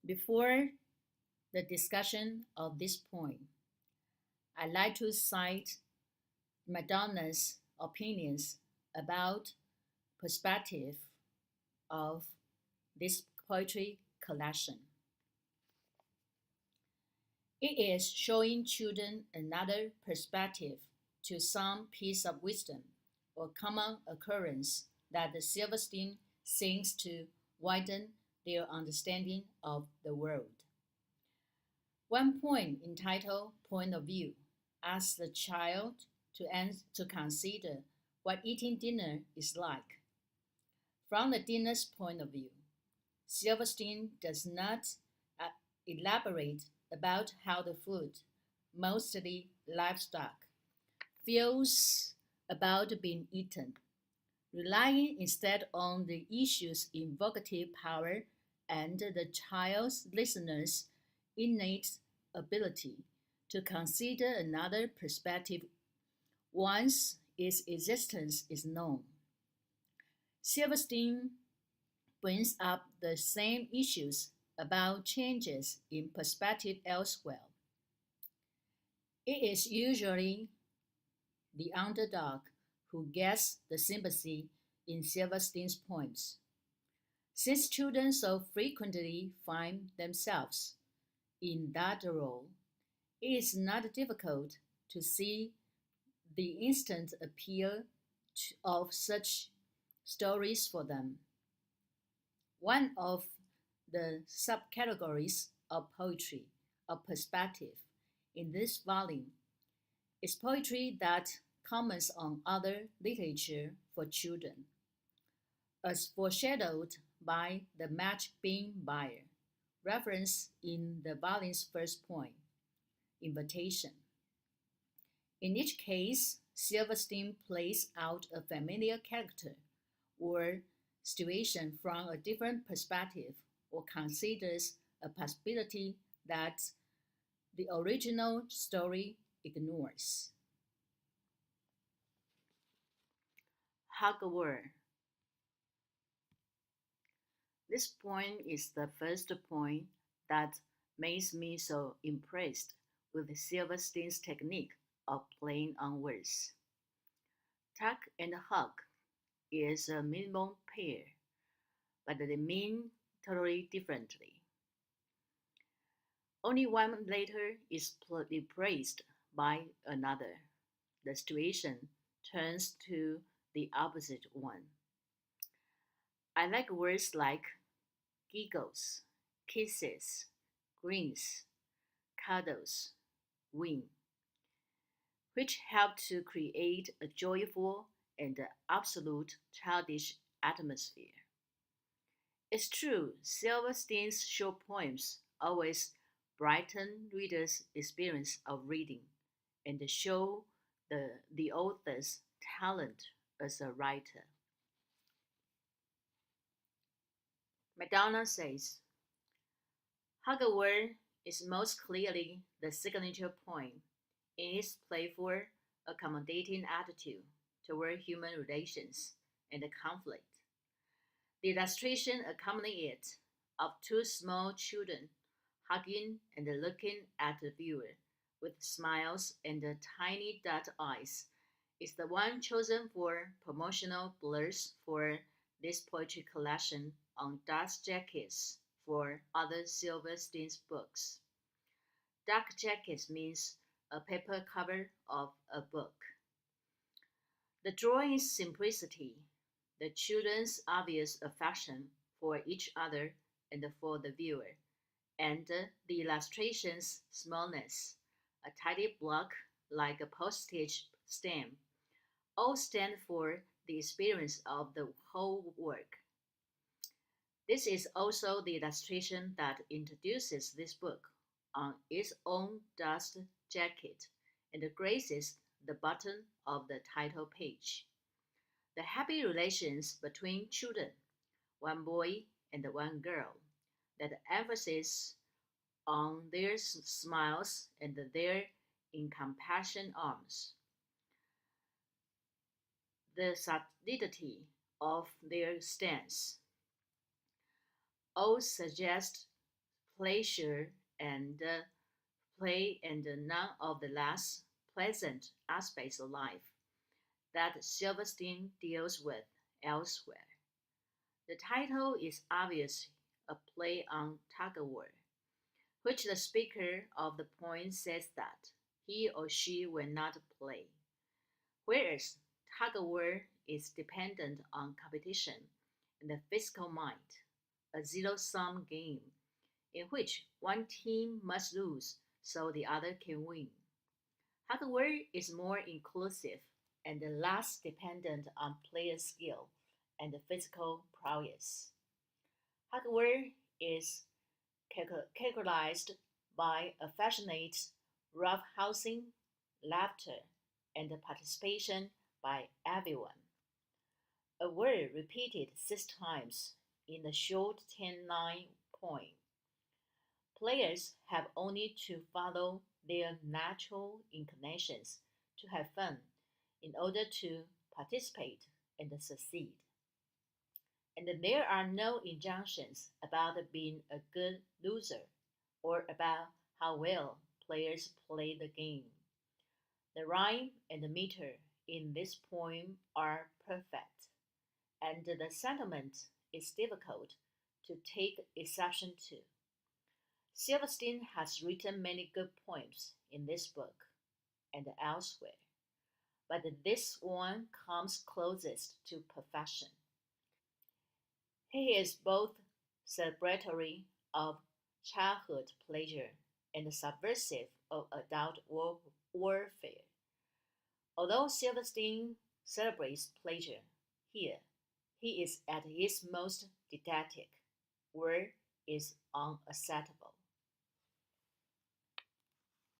Before the discussion of this point, I'd like to cite Madonna's opinions about perspective of this poetry collection. It is showing children another perspective to some piece of wisdom or common occurrence that the Silverstein seeks to widen their understanding of the world. One point entitled Point of View asks the child to consider what eating dinner is like. From the dinner's point of view, Silverstein does not uh, elaborate about how the food, mostly livestock, feels about being eaten, relying instead on the issue's evocative power and the child's listener's innate ability to consider another perspective once its existence is known. Silverstein brings up the same issues about changes in perspective elsewhere. It is usually the underdog who gets the sympathy in Silverstein's poems. Since children so frequently find themselves in that role, it is not difficult to see the instant appeal of such stories for them. One of the subcategories of poetry of perspective in this volume is poetry that comments on other literature for children, as foreshadowed by the match being buyer, referenced in the volume's first point, invitation. In each case, Silverstein plays out a familiar character or situation from a different perspective or considers a possibility that the original story ignores. Hugf. This point is the first point that makes me so impressed with Silverstein's technique of playing on words. Tuck and hug is a minimum pair, but they mean totally differently. Only one letter is replaced by another. The situation turns to the opposite one. I like words like giggles, kisses, grins, cuddles, win, which help to create a joyful and absolute childish atmosphere. It's true, Silverstein's short poems always brighten readers' experience of reading and show the author's talent as a writer. Madonna says, Hugf is most clearly the signature point in its playful, accommodating attitude toward human relations and conflict. The illustration accompanying it of two small children hugging and looking at the viewer with smiles and tiny dot eyes is the one chosen for promotional blurs for this poetry collection on dust jackets for other Silverstein's books. Dark jackets means a paper cover of a book. The drawing's simplicity, the children's obvious affection for each other and for the viewer, and the illustration's smallness, a tidy block like a postage stamp, all stand for the experience of the whole work. This is also the illustration that introduces this book on its own dust jacket and graces the bottom of the title page. The happy relations between children, one boy and one girl, that emphasis on their smiles and their incompassionate arms, the solidity of their stance, all suggest pleasure and play and none of the less pleasant aspects of life that Silverstein deals with elsewhere. The title is obviously a play on tug of war, which the speaker of the poem says that he or she will not play, whereas tug of war is dependent on competition and the physical might, a zero-sum game in which one team must lose so the other can win. Tug of war is more inclusive and less dependent on player skill and physical prowess. Tug of war is characterized by affectionate roughhousing, laughter, and participation by everyone. A word repeated 6 times in the short 10-line poem. Players have only to follow their natural inclinations to have fun in order to participate and succeed. And there are no injunctions about being a good loser or about how well players play the game. The rhyme and the meter in this poem are perfect, and the sentiment is difficult to take exception to. Silverstein has written many good poems in this book and elsewhere, but this one comes closest to perfection. He is both celebratory of childhood pleasure and subversive of adult warfare. Although Silverstein celebrates pleasure, here he is at his most didactic. War is unacceptable.